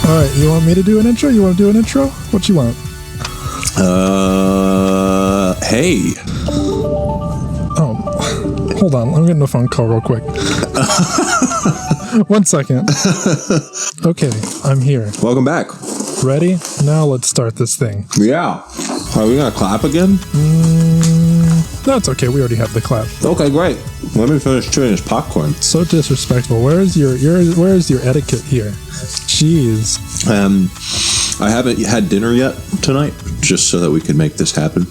All right, you want me to do an intro? You want to do an intro? What you want? Hey. Oh, hold on. I'm getting a phone call real quick. 1 second. Okay, I'm here. Welcome back. Ready? Now let's start this thing. Yeah. Are we going to clap again? No, it's okay. We already have the clap. Okay, great. Let me finish chewing this popcorn. So disrespectful. Where's your etiquette here? Jeez. I haven't had dinner yet tonight, just so that we could make this happen.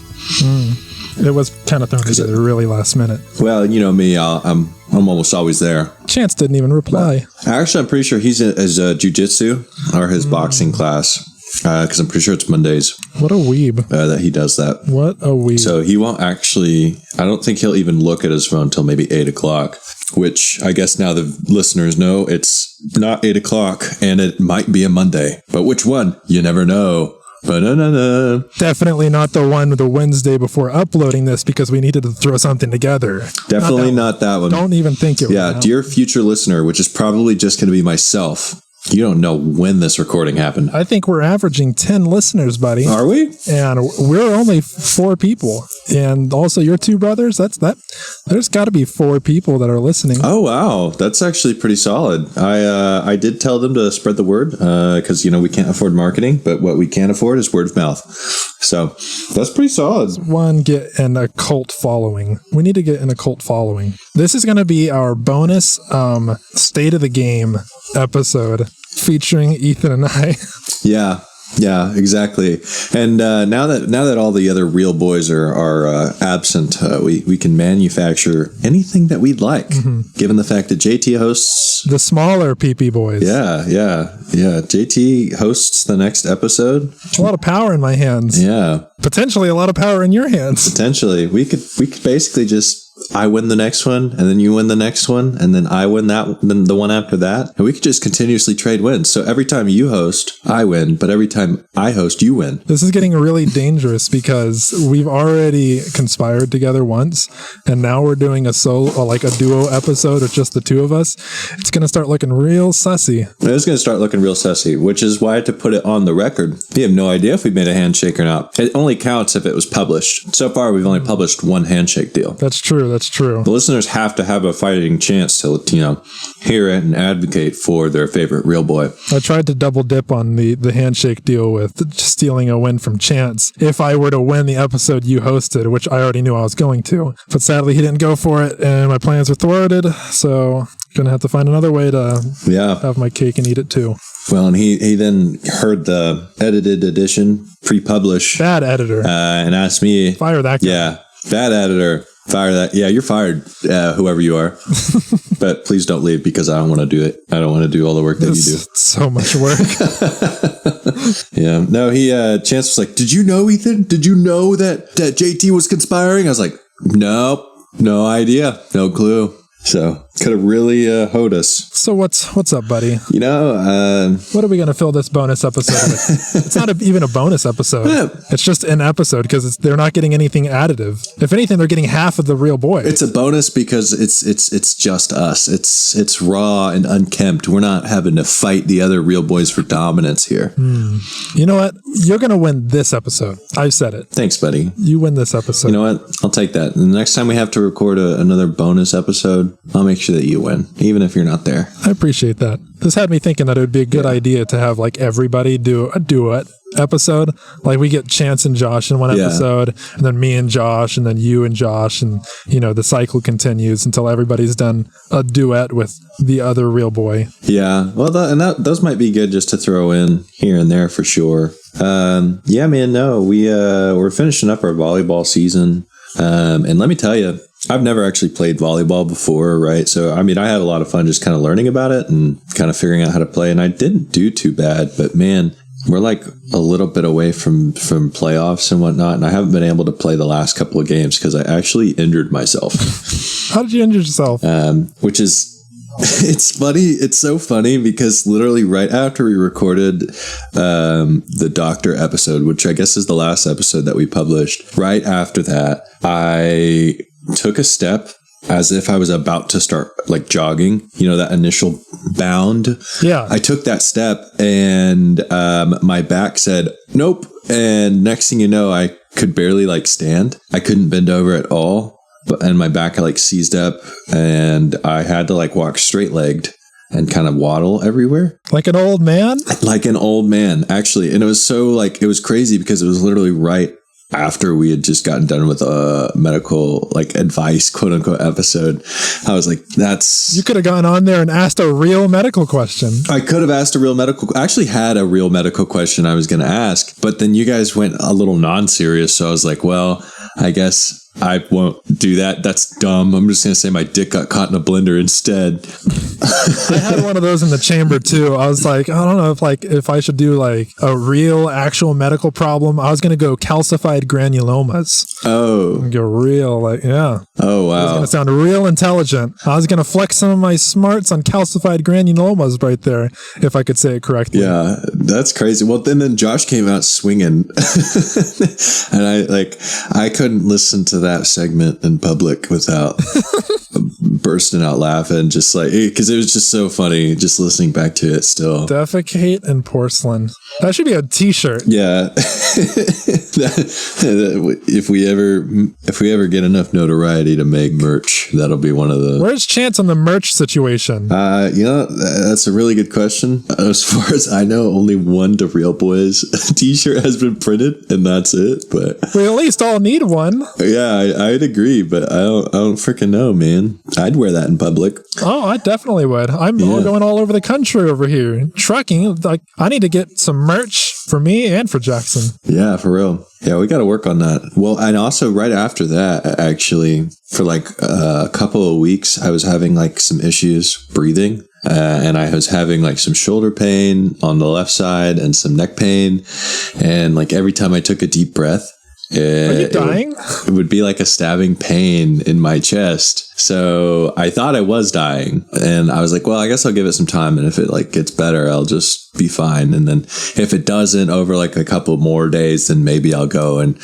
It was kind of thrown together really last minute. Well, you know me, I'm almost always there. Chance didn't even reply. Actually, I'm pretty sure he's at his jiu-jitsu or his boxing class, because I'm pretty sure it's Mondays. What a weeb. That he does that. What a weeb. So he won't actually, I don't think he'll even look at his phone until maybe 8 o'clock, which I guess now the listeners know it's not 8 o'clock and it might be a Monday. But which one? You never know. Ba-da-da-da. Definitely not the one the Wednesday before uploading this because we needed to throw something together. Definitely not that one. Don't even think it. Yeah, dear future listener, which is probably just going to be myself. You don't know when this recording happened. I think we're averaging 10 listeners, buddy. Are we? And we're only 4 people. And also your 2 brothers, there's got to be 4 people that are listening. Oh, wow. That's actually pretty solid. I did tell them to spread the word because, we can't afford marketing, but what we can afford is word of mouth. So that's pretty solid. One, get an occult following. We need to get an occult following. This is going to be our bonus State of the Game episode featuring Ethan and I. Yeah, exactly. And now that all the other real boys are absent, we can manufacture anything that we'd like, given the fact that JT hosts the smaller PP boys. Yeah. JT hosts the next episode. A lot of power in my hands. Yeah, potentially a lot of power in your hands. Potentially, we could basically just. I win the next one, and then you win the next one, and then I win that, then the one after that. And we could just continuously trade wins. So every time you host, I win, but every time I host, you win. This is getting really dangerous because we've already conspired together once, and now we're doing a duo episode with just the 2 of us. It's going to start looking real sussy. It's going to start looking real sussy, which is why I had to put it on the record. You have no idea if we made a handshake or not. It only counts if it was published. So far, we've only published 1 handshake deal. That's true. That's true. The listeners have to have a fighting chance to, hear it and advocate for their favorite real boy. I tried to double dip on the handshake deal with stealing a win from Chance if I were to win the episode you hosted, which I already knew I was going to. But sadly, he didn't go for it, and my plans were thwarted, so going to have to find another way to have my cake and eat it too. Well, and he then heard the edited edition, pre-publish. Bad editor. And asked me. Fire that guy. Yeah, bad editor. Fire that. Yeah, you're fired, whoever you are. But please don't leave because I don't want to do it. I don't want to do all the work that you do. So much work. Yeah. No, Chance was like, did you know, Ethan? Did you know that JT was conspiring? I was like, nope, no idea. No clue. So could have really hoed us. So what's up, buddy? What are we going to fill this bonus episode with? It's not even a bonus episode. Yeah. It's just an episode because they're not getting anything additive. If anything, they're getting half of the real boy. It's a bonus because it's just us. It's raw and unkempt. We're not having to fight the other real boys for dominance here. You know what? You're going to win this episode. I've said it. Thanks, buddy. You win this episode. You know what? I'll take that. And the next time we have to record another bonus episode, I'll make sure that you win, even if you're not there. I appreciate that. This had me thinking that it would be a good idea to have everybody do a duet episode. We get Chance and Josh in one episode, and then me and Josh, and then you and Josh, and the cycle continues until everybody's done a duet with the other real boy. Yeah, well, those might be good just to throw in here and there for sure. Yeah, man. No, we're finishing up our volleyball season, and let me tell you, I've never actually played volleyball before, right? So, I had a lot of fun just kind of learning about it and kind of figuring out how to play. And I didn't do too bad, but man, we're a little bit away from playoffs and whatnot. And I haven't been able to play the last couple of games because I actually injured myself. How did you injure yourself? Which is... It's funny. It's so funny because literally right after we recorded the doctor episode, which I guess is the last episode that we published, right after that, I took a step as if I was about to start jogging, that initial bound. Yeah. I took that step and my back said, nope. And next thing you know, I could barely like stand. I couldn't bend over at all. And my back like seized up and I had to like walk straight legged and kind of waddle everywhere. Like an old man? Like an old man, actually. And it was so like, it was crazy because it was literally right after we had just gotten done with a medical like advice, quote unquote, episode. I was like, that's... You could have gone on there and asked a real medical question. I could have asked a real medical... I actually had a real medical question I was going to ask, but then you guys went a little non-serious. So I was like, well, I guess I won't do that. That's dumb. I'm just going to say my dick got caught in a blender instead. I had one of those in the chamber too. I was like, I don't know if I should do like a real actual medical problem. I was going to go calcified granulomas. Oh. Go real, like, yeah. Oh, wow. I was going to sound real intelligent. I was going to flex some of my smarts on calcified granulomas right there, if I could say it correctly. Yeah, that's crazy. Well, then Josh came out swinging. And I couldn't listen to that segment in public without bursting out laughing, just like, because it was just so funny just listening back to it still. Defecate and porcelain. That should be a t-shirt. Yeah. If we ever get enough notoriety to make merch, that'll be one of the... Where's Chance on the merch situation? That's a really good question. As far as I know, only one The Real Bois t-shirt has been printed, and that's it. But we at least all need one. Yeah, I'd agree, but I don't freaking know, man. I'd wear that in public. Oh, I definitely would. I'm going all over the country over here. Trucking, like, I need to get some merch for me and for Jackson. Yeah, for real. Yeah, we got to work on that. Well, and also right after that, actually, for like a couple of weeks, I was having like some issues breathing. And I was having like some shoulder pain on the left side and some neck pain. And like every time I took a deep breath, are you dying? It would be like a stabbing pain in my chest. So I thought I was dying, and I was like, well, I guess I'll give it some time. And if it like gets better, I'll just be fine. And then if it doesn't over like a couple more days, then maybe I'll go and,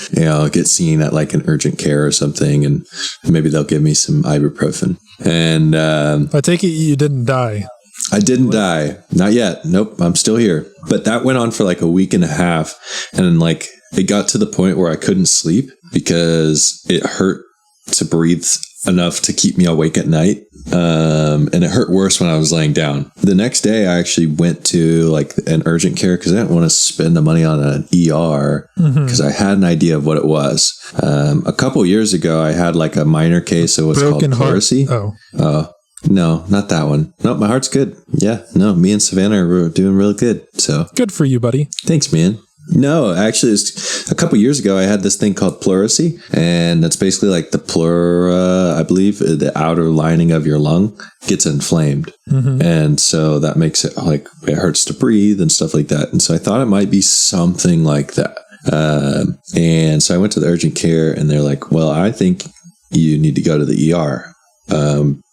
get seen at like an urgent care or something. And maybe they'll give me some ibuprofen. And I take it you didn't die. I didn't die. Not yet. Nope. I'm still here. But that went on for like a week and a half. And like it got to the point where I couldn't sleep because it hurt to breathe enough to keep me awake at night. And it hurt worse when I was laying down. The next day, I actually went to like an urgent care because I didn't want to spend the money on an ER because I had an idea of what it was. A couple years ago, I had like a minor case of what's called pleurisy. Oh. No, not that one. No, my heart's good. Yeah, no, me and Savannah are doing really good. So good for you, buddy. Thanks, man. No, actually, it's a couple years ago, I had this thing called pleurisy, and that's basically like the pleura, I believe, the outer lining of your lung gets inflamed. And so that makes it like it hurts to breathe and stuff like that. And so I thought it might be something like that. And so I went to the urgent care, and they're like, well, I think you need to go to the ER.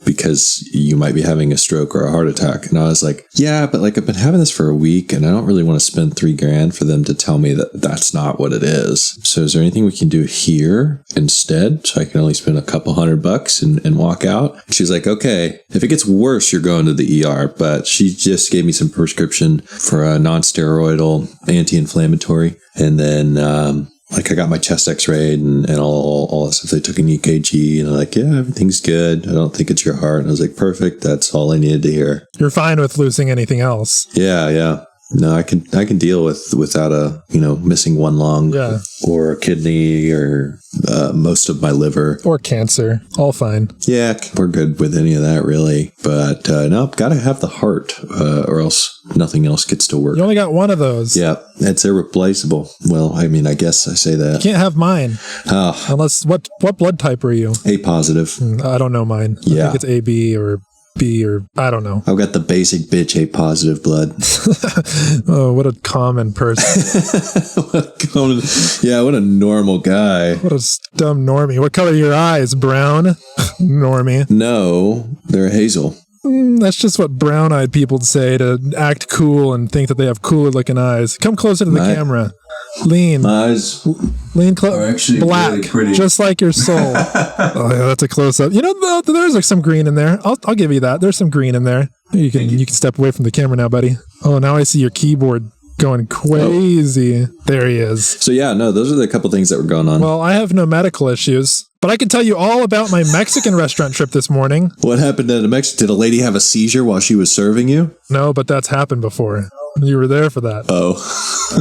Because you might be having a stroke or a heart attack. And I was like, yeah, but like I've been having this for a week and I don't really want to spend $3,000 for them to tell me that that's not what it is. So is there anything we can do here instead? So I can only spend a couple $100 and walk out. And she's like, okay, if it gets worse, you're going to the ER. But she just gave me some prescription for a non-steroidal anti-inflammatory. And then, like I got my chest x-rayed and all that stuff. They took an EKG and they're like, yeah, everything's good. I don't think it's your heart. And I was like, perfect. That's all I needed to hear. You're fine with losing anything else. Yeah. No, I can deal without a, missing one lung or a kidney or most of my liver. Or cancer. All fine. Yeah, we're good with any of that really. But no, got to have the heart or else nothing else gets to work. You only got one of those. Yeah, it's irreplaceable. Well, I mean, I guess I say that. You can't have mine. Unless, what blood type are you? A positive. I don't know mine. I think it's AB or B or I don't know. I've got the basic bitch A positive blood. Oh, what a common person. What a normal guy. What a dumb normie. What color are your eyes? Brown? Normie. No, they're hazel. That's just what brown-eyed people say to act cool and think that they have cooler looking eyes. Come closer to the camera. Lean. My eyes lean close. Are actually black, really pretty. Just like your soul. Oh yeah, that's a close up. There's like some green in there. I'll give you that. There's some green in there. You can step away from the camera now, buddy. Oh, now I see your keyboard going crazy. Oh. There he is. So yeah, no, those are the couple things that were going on. Well, I have no medical issues, but I can tell you all about my Mexican restaurant trip this morning. What happened at Mexico? Did a lady have a seizure while she was serving you? No, but that's happened before. You were there for that. Oh.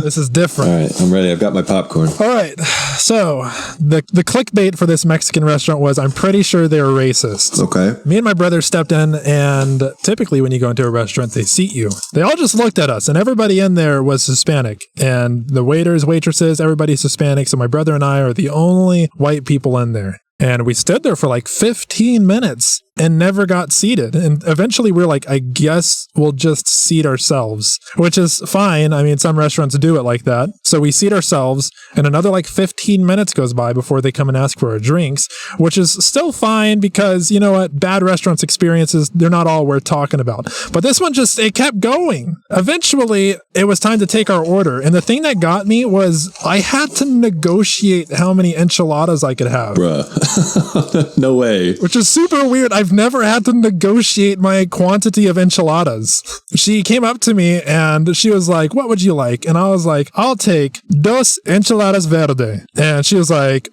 This is different. All right, I'm ready. I've got my popcorn. All right. So the clickbait for this Mexican restaurant was, I'm pretty sure they're racist. Okay. Me and my brother stepped in, and typically when you go into a restaurant, they seat you. They all just looked at us, and everybody in there was Hispanic. And the waiters, waitresses, everybody's Hispanic. So my brother and I are the only white people in there. And we stood there for like 15 minutes and never got seated. And eventually we're like, I guess we'll just seat ourselves, which is fine. I mean, some restaurants do it like that. So we seat ourselves, and another like 15 minutes goes by before they come and ask for our drinks, which is still fine because, you know what, bad restaurants experiences, they're not all worth talking about. But this one just, it kept going. Eventually it was time to take our order. And the thing that got me was I had to negotiate how many enchiladas I could have. Bruh. No way. Which is super weird. I've never had to negotiate my quantity of enchiladas. She came up to me and she was like, what would you like? And I was like, I'll take 2 enchiladas verde. And she was like,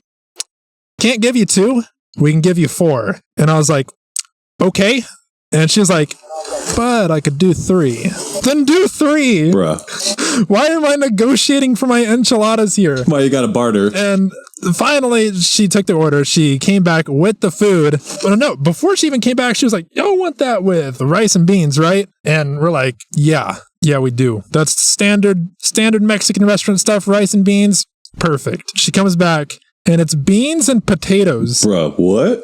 can't give you 2. We can give you 4. And I was like, okay. And she was like, but I could do 3. Then do 3. Bruh. Why am I negotiating for my enchiladas here? Why you got to barter? And finally, she took the order. She came back with the food. But no, before she even came back, she was like, y'all want that with rice and beans, right? And we're like, yeah, we do. That's standard Mexican restaurant stuff, rice and beans. Perfect. She comes back and it's beans and potatoes. Bro, what?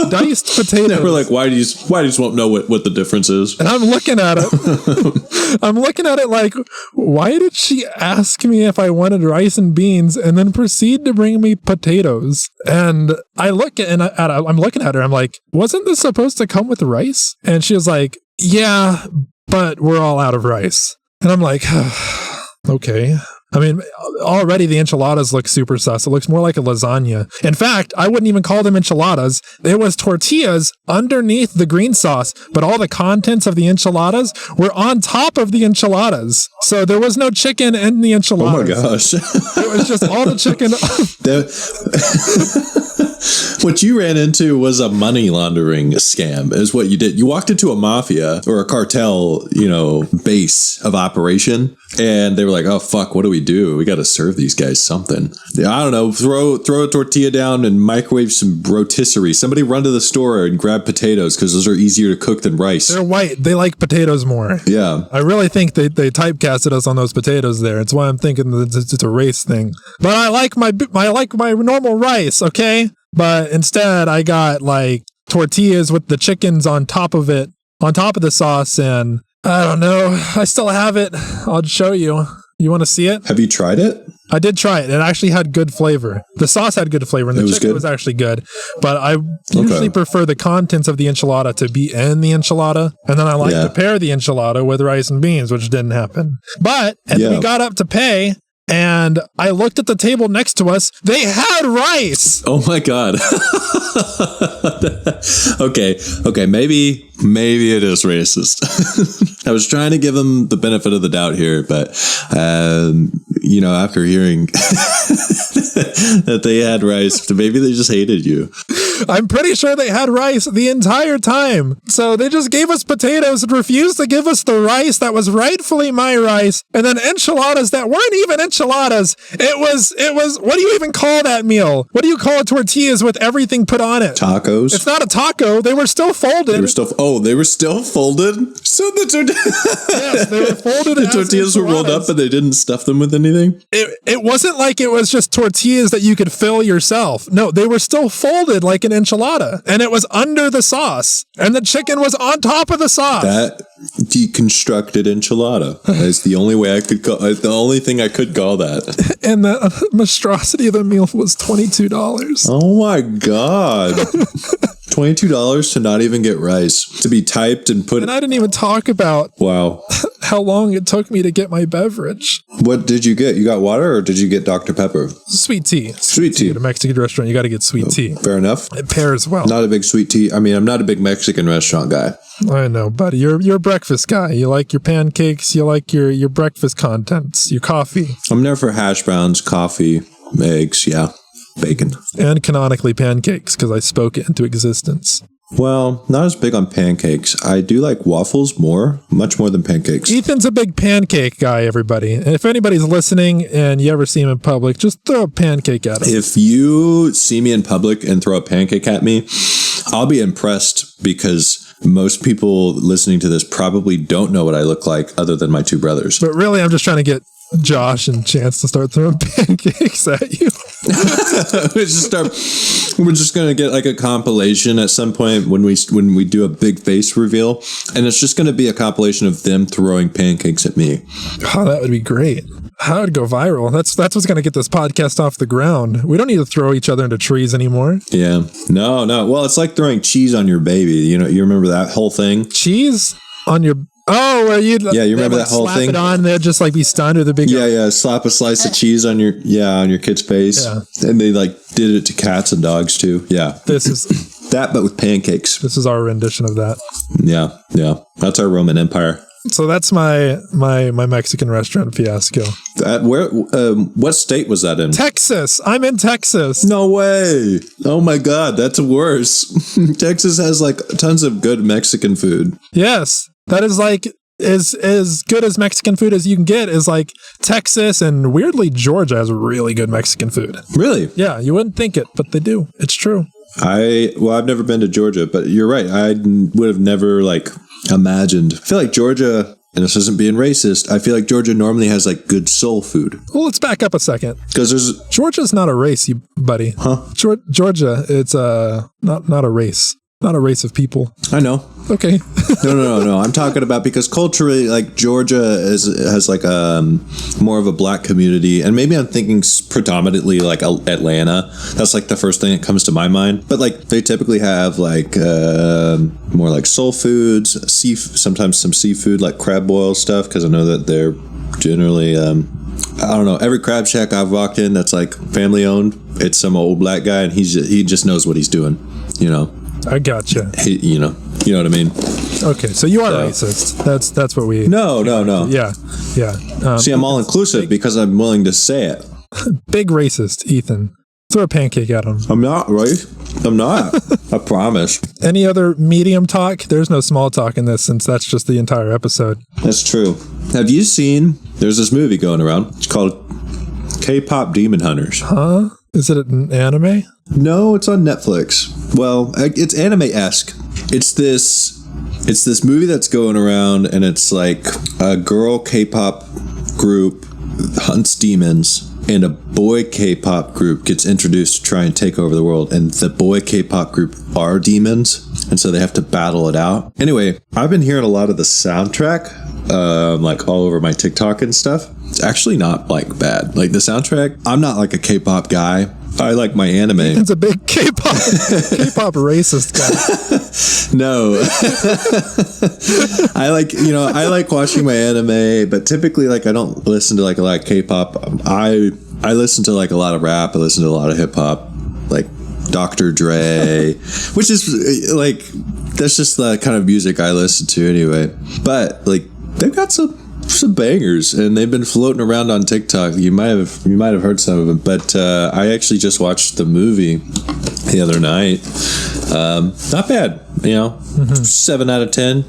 Diced potatoes. We're like, why do you just won't know what the difference is? And I'm looking at it. I'm looking at it like, why did she ask me if I wanted rice and beans and then proceed to bring me potatoes? And I look at, and I'm looking at her. I'm like, wasn't this supposed to come with rice? And she was like, yeah, but we're all out of rice. And I'm like, okay. I mean, already the enchiladas look super sus. It looks more like a lasagna. In fact, I wouldn't even call them enchiladas. It was tortillas underneath the green sauce, but all the contents of the enchiladas were on top of the enchiladas. So there was no chicken in the enchiladas. Oh my gosh. It was just all the chicken. What you ran into was a money laundering scam, is what you did. You walked into a mafia or a cartel, base of operation, and they were like, oh, fuck, what do we do? We got to serve these guys something. I don't know, throw a tortilla down and microwave some rotisserie. Somebody run to the store and grab potatoes because those are easier to cook than rice. They're white. They like potatoes more. Yeah. I really think they typecasted us on those potatoes there. It's why I'm thinking that it's a race thing. But I like my normal rice, okay? But instead, I got like tortillas with the chickens on top of it, on top of the sauce. And I don't know. I still have it. I'll show you. You want to see it? Have you tried it? I did try it. It actually had good flavor. The sauce had good flavor, and the chicken was actually good. But I usually prefer the contents of the enchilada to be in the enchilada. And then I like to pair the enchilada with rice and beans, which didn't happen. But as we got up to pay, and I looked at the table next to us, they had rice. Oh my God. Okay. Maybe it is racist. I was trying to give them the benefit of the doubt here, but, after hearing that they had rice, maybe they just hated you. I'm pretty sure they had rice the entire time. So they just gave us potatoes and refused to give us the rice that was rightfully my rice. And then enchiladas that weren't even enchiladas. It was, what do you even call that meal? What do you call tortillas with everything put on it? Tacos? It's not a taco. They were still folded. They were still folded? So yes, they were folded. The tortillas were rolled up and they didn't stuff them with anything? It wasn't like it was just tortillas that you could fill yourself. No, they were still folded like an enchilada, and it was under the sauce, and the chicken was on top of the sauce. That deconstructed enchilada is the only way I could call the only thing I could call that. And the monstrosity of the meal was $22. Oh my God. $22 to not even get rice, to be typed and put. And I didn't even talk about how long it took me to get my beverage. What did you get? You got water or did you get Dr. Pepper? Sweet tea. Sweet tea. At a Mexican restaurant, you got to get sweet tea. Fair enough. It pairs well. Not a big sweet tea. I mean, I'm not a big Mexican restaurant guy. I know, buddy. You're a breakfast guy. You like your pancakes. You like your breakfast contents. Your coffee. I'm there for hash browns, coffee, eggs, bacon. And canonically pancakes, because I spoke it into existence. Well, not as big on pancakes. I do like waffles much more than pancakes. Ethan's a big pancake guy, everybody. And if anybody's listening and you ever see him in public, just throw a pancake at him. If you see me in public and throw a pancake at me, I'll be impressed because most people listening to this probably don't know what I look like other than my two brothers. But really, I'm just trying to get Josh and Chance to start throwing pancakes at you. We're just gonna get like a compilation at some point when we do a big face reveal, and it's just gonna be a compilation of them throwing pancakes at me. Oh, that would be great. How would go viral? That's what's gonna get this podcast off the ground. We don't need to throw each other into trees anymore. Yeah, no. Well, it's like throwing cheese on your baby. You know, you remember that whole thing? Cheese on your. Oh, where you remember that whole thing? Slap it on, and they'd just like be stunned with a big. Yeah. Slap a slice of cheese on your kid's face, and they like did it to cats and dogs too. Yeah, this is that, but with pancakes. This is our rendition of that. Yeah, that's our Roman Empire. So that's my Mexican restaurant fiasco. What state was that in? Texas. I'm in Texas. No way. Oh my God, that's worse. Texas has like tons of good Mexican food. Yes. That is like as good as Mexican food as you can get is like Texas, and weirdly Georgia has really good Mexican food. Really? Yeah, you wouldn't think it, but they do. It's true. I've never been to Georgia, but you're right. I would have never like imagined. I feel like Georgia, and this isn't being racist, I feel like Georgia normally has like good soul food. Well, let's back up a second. Because Georgia's not a race, you buddy. Huh? Georgia, it's not a race. Not a race of people. I know. Okay. No. I'm talking about because culturally, like Georgia has like more of a black community, and maybe I'm thinking predominantly like Atlanta. That's like the first thing that comes to my mind. But like they typically have like more like soul foods, sometimes some seafood like crab boil stuff, because I know that they're generally I don't know. Every crab shack I've walked in that's like family owned, it's some old black guy, and he just knows what he's doing. You know. I gotcha. You know what I mean. Okay, so you are racist. That's what we. No. Yeah. See, I'm all inclusive because I'm willing to say it. Big racist, Ethan. Throw a pancake at him. I'm not, right? I'm not. I promise. Any other medium talk? There's no small talk in this, since that's just the entire episode. That's true. Have you seen? There's this movie going around. It's called K-pop Demon Hunters. Huh? Is it an anime? No, it's on Netflix. Well, it's anime-esque. It's this movie that's going around, and it's like a girl K-pop group hunts demons, and a boy K-pop group gets introduced to try and take over the world, and the boy K-pop group are demons, and so they have to battle it out. Anyway, I've been hearing a lot of the soundtrack, like all over my TikTok and stuff. It's actually not like bad. Like the soundtrack, I'm not like a K-pop guy. I like my anime. It's a big K-pop racist guy. No. I like watching my anime, but typically like I don't listen to like a lot of K-pop. I listen to like a lot of rap. I listen to a lot of hip hop, like Dr. Dre, which is like that's just the kind of music I listen to anyway. But like they've got some bangers, and they've been floating around on TikTok. You might have heard some of them, but I actually just watched the movie the other night. Not bad, 7 out of 10.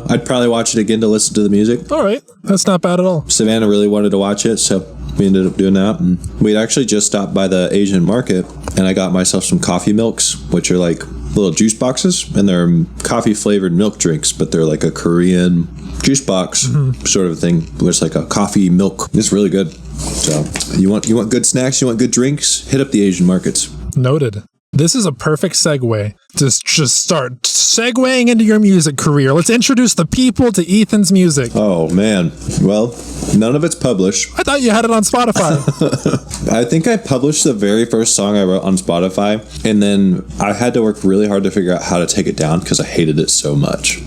I'd probably watch it again to listen to the music. All right, that's not bad at all. Savannah really wanted to watch it, so we ended up doing that. And we'd actually just stopped by the Asian market, and I got myself some coffee milks, which are like little juice boxes, and they're coffee flavored milk drinks, but they're like a Korean juice box sort of thing, where it's like a coffee milk. It's really good. So you want good snacks, you want good drinks, hit up the Asian markets. Noted. This is a perfect segue just start segueing into your music career. Let's introduce the people to Ethan's music. Oh, man. Well, none of it's published. I thought you had it on Spotify. I think I published the very first song I wrote on Spotify, and then I had to work really hard to figure out how to take it down because I hated it so much.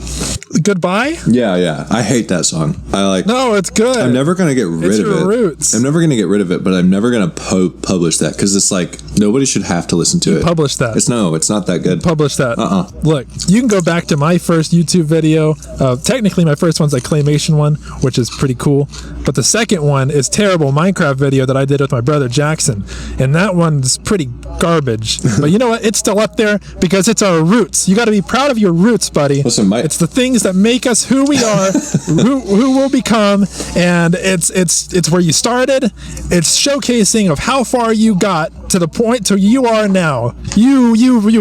Goodbye? Yeah. I hate that song. No, it's good. I'm never going to get rid it's of your it. Roots. I'm never going to get rid of it, but I'm never going to publish that because it's like nobody should have to listen to it. Publish that. It's not that good. Publish that. Look, you can go back to my first YouTube video. Technically, my first one's a claymation one, which is pretty cool. But the second one is terrible Minecraft video that I did with my brother Jackson. And that one's pretty garbage. But you know what? It's still up there because it's our roots. You got to be proud of your roots, buddy. Listen, it's the things that make us who we are, who we'll become. And it's where you started. It's showcasing of how far you got to the point to you are now. You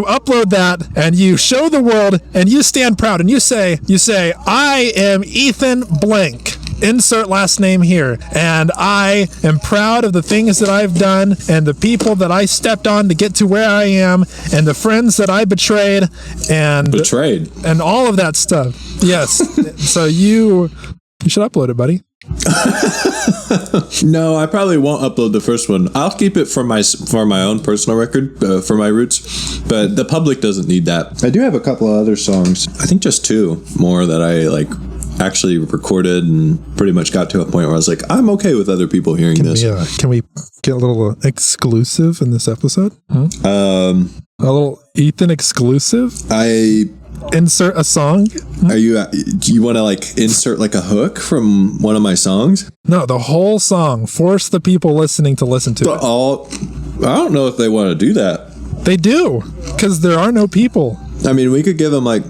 upload that and you show the world and you stand proud and you say I am Ethan blank, insert last name here, and I am proud of the things that I've done and the people that I stepped on to get to where I am and the friends that I betrayed and all of that stuff. Yes. So you should upload it, buddy. No, I probably won't upload the first one. I'll keep it for my own personal record, for my roots, but the public doesn't need that. I do have a couple of other songs. I think just 2 more that I actually recorded and pretty much got to a point where I was like, I'm okay with other people hearing this. Can we get a little exclusive in this episode? A little Ethan exclusive? Insert a song. Do you want to insert a hook from one of my songs? No, the whole song. Force the people listening to listen to it. I don't know if they want to do that. They do, because there are no people. I mean, we could give them a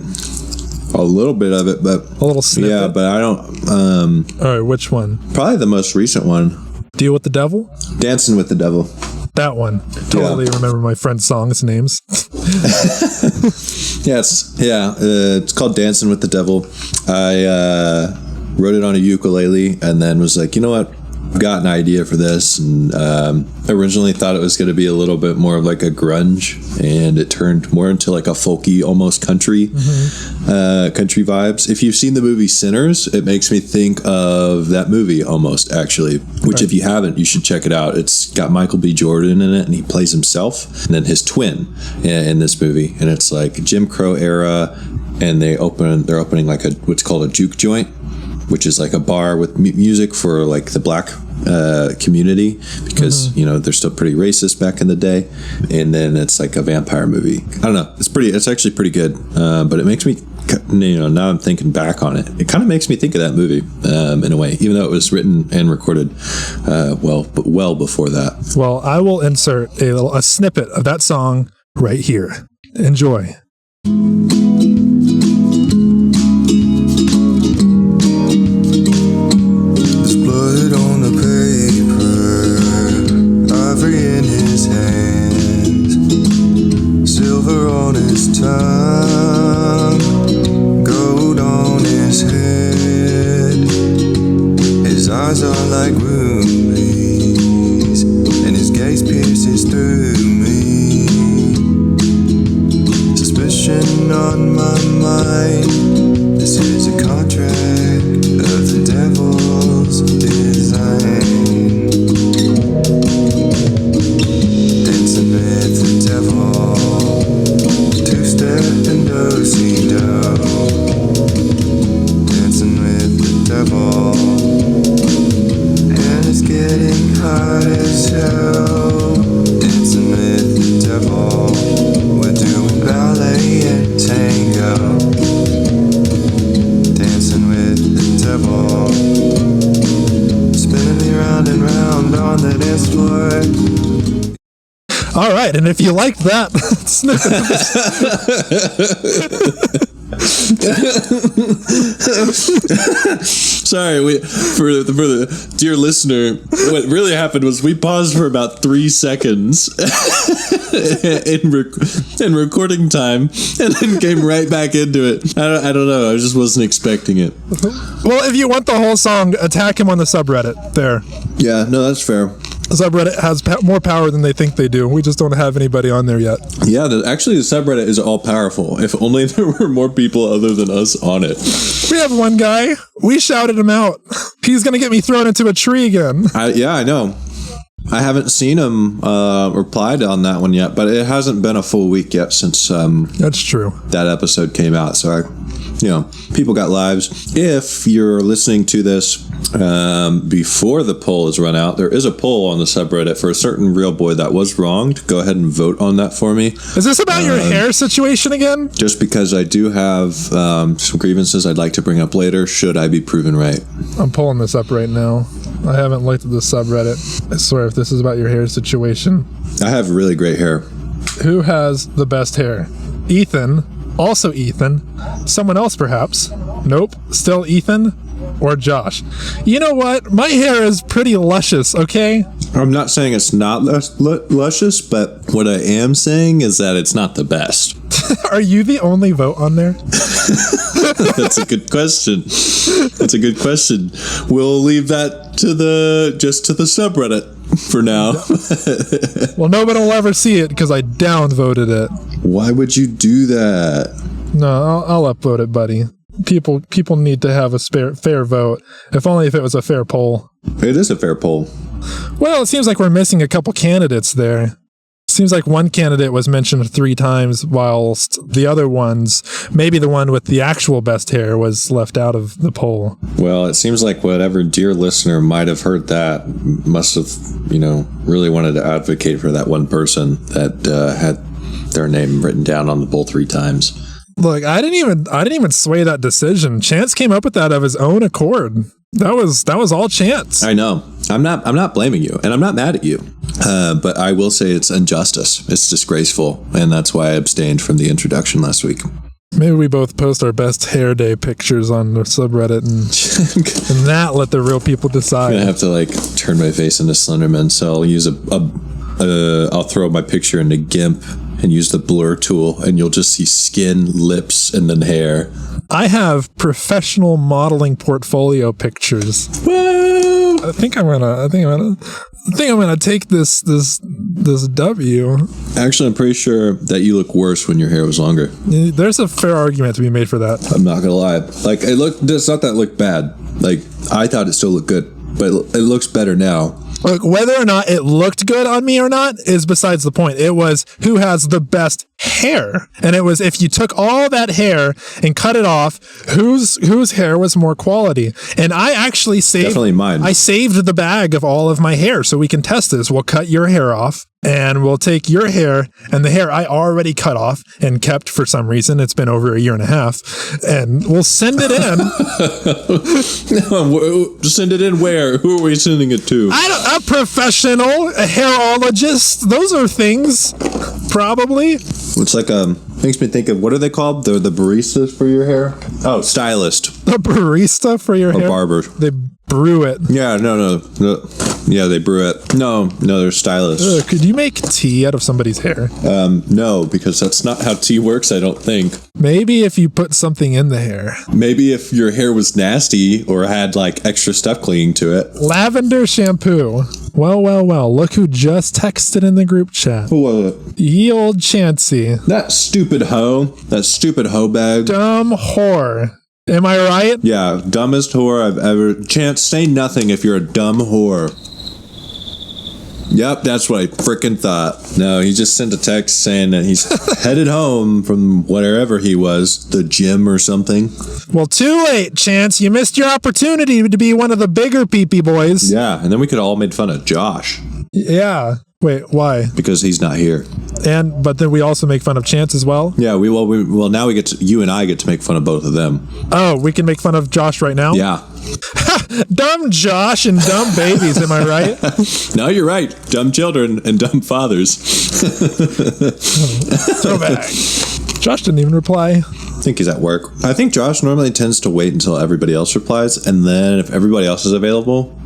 little bit of it, but a little snippet. Yeah, but I don't. All right, which one? Probably the most recent one. Deal with the Devil? Dancing with the Devil. That one. Totally remember my friend's songs names. Yes. Yeah. It's called Dancing with the Devil. I wrote it on a ukulele and then was like, you know what? I've got an idea for this. And originally thought it was going to be a little bit more of a grunge, and it turned more into a folky, almost country, country vibes. If you've seen the movie Sinners, it makes me think of that movie almost, actually, which if you haven't, you should check it out. It's got Michael B. Jordan in it, and he plays himself and then his twin in this movie. And it's Jim Crow era, and they're opening what's called a juke joint, which is a bar with music for the black community, because they're still pretty racist back in the day. And then it's a vampire movie. I don't know, it's actually pretty good, but it makes me, now I'm thinking back on it, it kind of makes me think of that movie in a way, even though it was written and recorded well before that. Well, I will insert a snippet of that song right here. Enjoy. Gold on his head, his eyes are like rubies, and his gaze pierces through me. Suspicion on my mind, this is a contract of the devil's design. Dancing with the devil, two-step and do-si-do. Dancing with the devil, and it's getting hot as hell. Dancing with the devil, we're doing ballet and tango. Dancing with the devil, spinning me round and round on the dance floor. All right, and if you liked that snippet, sorry, for the dear listener, what really happened was we paused for about 3 seconds in recording time, and then came right back into it. I don't know. I just wasn't expecting it. Well, if you want the whole song, attack him on the subreddit there. Yeah, no, that's fair. subreddit has more power than they think they do. We just don't have anybody on there yet. Yeah, actually, the subreddit is all powerful. If only there were more people other than us on it. We have one guy. We shouted him out. He's going to get me thrown into a tree again. I know. I haven't seen him replied on that one yet, but it hasn't been a full week yet since that's true. That episode came out. So people got lives. If you're listening to this before the poll is run out, there is a poll on the subreddit for a certain Real Boy that was wronged. Go ahead and vote on that for me. Is this about your hair situation again? Just because I do have some grievances I'd like to bring up later, should I be proven right. I'm pulling this up right now. I haven't looked at the subreddit. I swear, if this is about your hair situation. I have really great hair. Who has the best hair? Ethan. Also Ethan. Someone else, perhaps. Nope. Still Ethan. Or Josh. You know what? My hair is pretty luscious, okay? I'm not saying it's not luscious, but what I am saying is that it's not the best. Are you the only vote on there? That's a good question. That's a good question. We'll leave that to the subreddit for now. Well, nobody will ever see it because I downvoted it. Why would you do that? No, I'll upvote it, buddy. People need to have a fair vote. If only if it was a fair poll. It is a fair poll. Well, it seems like we're missing a couple candidates there. Seems like one candidate was mentioned 3 times, whilst the other ones, maybe the one with the actual best hair, was left out of the poll. Well, it seems like whatever dear listener might have heard that must have, really wanted to advocate for that one person that had their name written down on the poll 3 times. Look, I didn't even sway that decision. Chance came up with that of his own accord. That was all Chance. I know. I'm not blaming you, and I'm not mad at you. But I will say it's injustice. It's disgraceful, and that's why I abstained from the introduction last week. Maybe we both post our best hair day pictures on the subreddit, and that let the real people decide. I'm gonna have to turn my face into Slenderman, so I'll use I'll throw my picture into GIMP and use the blur tool, and you'll just see skin, lips, and then hair. I have professional modeling portfolio pictures. Woo! I think I'm gonna take this W. Actually, I'm pretty sure that you look worse when your hair was longer. There's a fair argument to be made for that. I'm not gonna lie. It's not that it looked bad. I thought it still looked good, but it looks better now. Look, whether or not it looked good on me or not is besides the point. It was who has the best hair. And it was if you took all that hair and cut it off, whose hair was more quality. And I actually saved... Definitely mine. I saved the bag of all of my hair so we can test this. We'll cut your hair off. And we'll take your hair and the hair I already cut off and kept for some reason. It's been over 1.5 years. And we'll send it in. No, send it in where? Who are we sending it to? A professional, a hairologist. Those are things, probably. It's makes me think of, what are they called? They're the baristas for your hair? Oh, stylist. A barista for your hair? Barber. They brew it. Yeah, no. Yeah, they brew it. No, they're stylists. Could you make tea out of somebody's hair? No, because that's not how tea works, I don't think. Maybe if you put something in the hair. Maybe if your hair was nasty or had extra stuff clinging to it. Lavender shampoo. Well, look who just texted in the group chat. Who was it? Ye old Chancy. That stupid hoe bag. Dumb whore. Am I right? Yeah, dumbest whore I've ever... Chance, say nothing if you're a dumb whore. Yep, that's what I frickin' thought. No, he just sent a text saying that he's headed home from wherever he was, the gym or something. Well, too late, Chance. You missed your opportunity to be one of the bigger peepee boys. Yeah, and then we could all made fun of Josh. Yeah. Wait, why? Because he's not here. But then we also make fun of Chance as well? Yeah, now you and I get to make fun of both of them. Oh, we can make fun of Josh right now? Yeah. Dumb Josh and dumb babies, am I right? No, you're right. Dumb children and dumb fathers. Throwback. Josh didn't even reply. I think he's at work. I think Josh normally tends to wait until everybody else replies, and then if everybody else is available,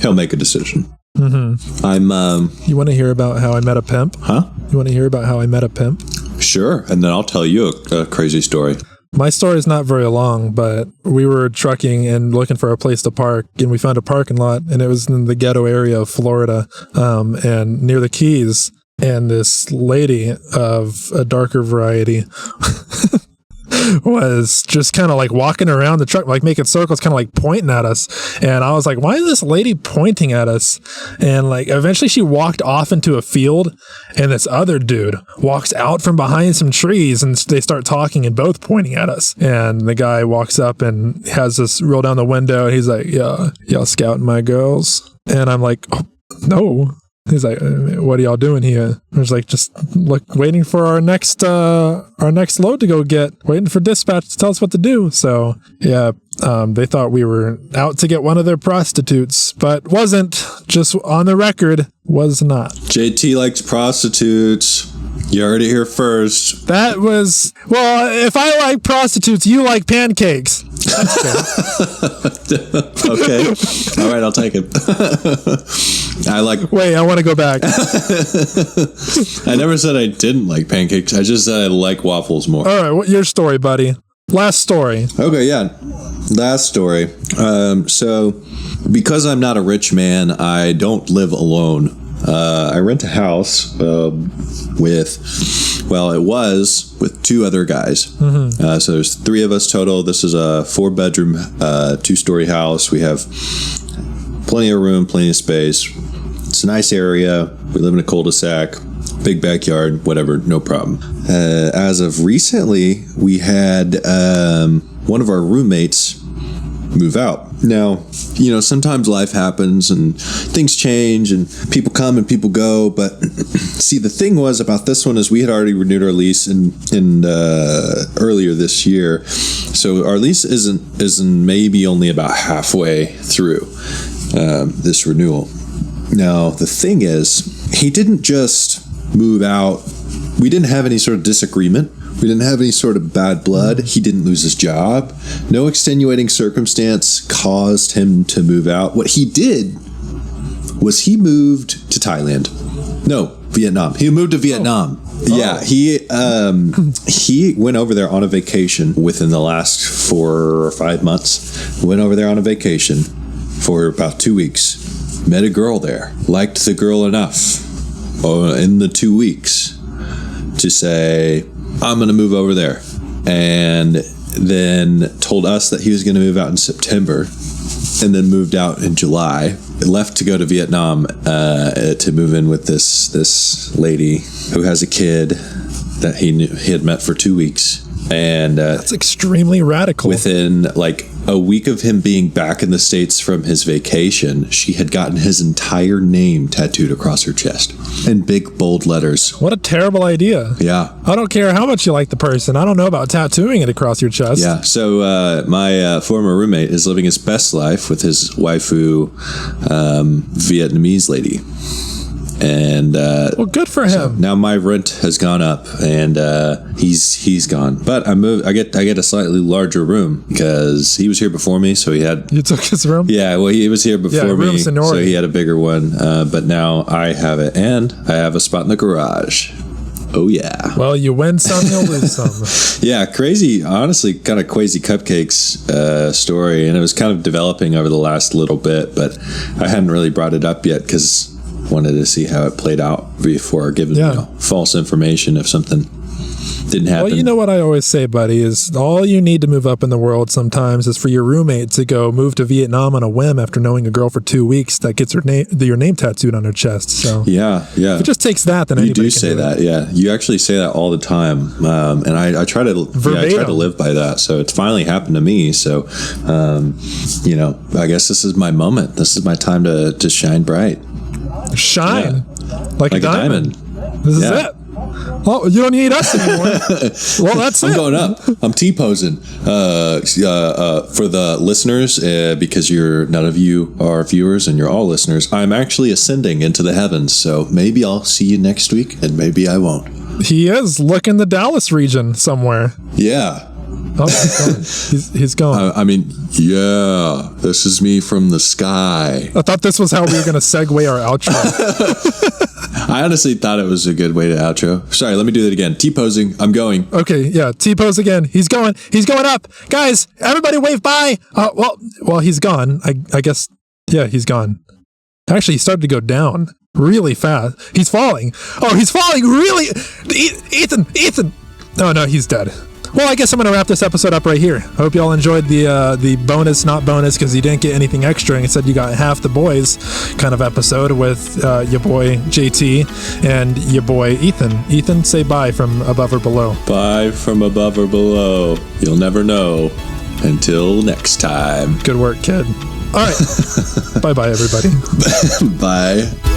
he'll make a decision. Mm-hmm. You want to hear about how I met a pimp? Huh? You want to hear about how I met a pimp? Sure, and then I'll tell you a crazy story. My story is not very long, but we were trucking and looking for a place to park, and we found a parking lot, and it was in the ghetto area of Florida, and near the Keys. And this lady of a darker variety was just kind of like walking around the truck, like making circles, kind of like pointing at us. And I was like, why is this lady pointing at us? And like eventually she walked off into a field, and this other dude walks out from behind some trees, and they start talking and both pointing at us. And the guy walks up and has us roll down the window, and he's like, yeah, y'all scouting my girls? And I'm like, oh, no. He's like, what are y'all doing here? I was like, just waiting for our next load to go get, waiting for dispatch to tell us what to do. So yeah, they thought we were out to get one of their prostitutes, but wasn't. Just on the record, was not. JT likes prostitutes. You heard it here first. That was, well, if I like prostitutes, you like pancakes. That's fair. Okay. All right, I'll take it. Wait, I want to go back. I never said I didn't like pancakes. I just said I like waffles more. All right, what your story, buddy? Last story. Okay, yeah. Last story. So, because I'm not a rich man, I don't live alone. I rent a house with two other guys. Mm-hmm. So there's 3 of us total. This is a 4-bedroom, 2-story house. We have plenty of room, plenty of space. It's a nice area. We live in a cul-de-sac, big backyard, whatever, no problem. As of recently, we had one of our roommates move out. Now, sometimes life happens and things change and people come and people go. But see, the thing was about this one is we had already renewed our lease in earlier this year. So our lease isn't maybe only about halfway through this renewal. Now, the thing is, he didn't just move out. We didn't have any sort of disagreement. We didn't have any sort of bad blood. He didn't lose his job. No extenuating circumstance caused him to move out. What he did was he moved to Thailand. No, Vietnam. He moved to Vietnam. Oh. Yeah, he went over there on a vacation within the last 4 or 5 months. Went over there on a vacation for about 2 weeks. Met a girl there. Liked the girl enough in the 2 weeks to say, I'm going to move over there. And then told us that he was going to move out in September, and then moved out in July. Left to go to Vietnam to move in with this lady who has a kid that he had met for 2 weeks. And that's extremely radical. Within like a week of him being back in the States from his vacation, she had gotten his entire name tattooed across her chest in big, bold letters. What a terrible idea. Yeah. I don't care how much you like the person. I don't know about tattooing it across your chest. Yeah. So my former roommate is living his best life with his waifu, Vietnamese lady. And well, good for him. So now my rent has gone up, and he's gone. But I get a slightly larger room because he was here before me, so he had. You took his room? Yeah, well, he was here before me, seniority. So he had a bigger one. But now I have it, and I have a spot in the garage. Oh yeah. Well, you win some, you'll lose some. Yeah, crazy. Honestly, kind of crazy cupcakes story, and it was kind of developing over the last little bit, but I hadn't really brought it up yet because. Wanted to see how it played out before giving false information if something didn't happen. Well, you know what I always say, buddy, is all you need to move up in the world sometimes is for your roommate to go move to Vietnam on a whim after knowing a girl for 2 weeks that gets your name tattooed on her chest. So yeah. If it just takes that, then anybody you do say that. Yeah, you actually say that all the time, and I try to live by that. So it's finally happened to me. So I guess this is my moment. This is my time to shine bright. Shine like a diamond. This is it. Oh, you don't need us anymore. Well, that's I'm going up. I'm T-posing. For the listeners, because none of you are viewers and you're all listeners, I'm actually ascending into the heavens. So maybe I'll see you next week, and maybe I won't. He is looking the Dallas region somewhere. Yeah. Oh, he's going. I mean, yeah, this is me from the sky. I thought this was how we were going to segue our outro. I honestly thought it was a good way to outro. Sorry, let me do that again. T-posing. I'm going. Okay, yeah. T-pose again. He's going. He's going up. Guys, everybody wave bye. Well, he's gone. I guess. Yeah, he's gone. Actually, he started to go down really fast. He's falling. Oh, he's falling really. Ethan. Oh, no, he's dead. Well, I guess I'm going to wrap this episode up right here. I hope y'all enjoyed the bonus, not bonus, because you didn't get anything extra. Instead, you got half the boys kind of episode with your boy JT and your boy Ethan. Ethan, say bye from above or below. Bye from above or below. You'll never know. Until next time. Good work, kid. All right. Bye-bye, everybody. Bye.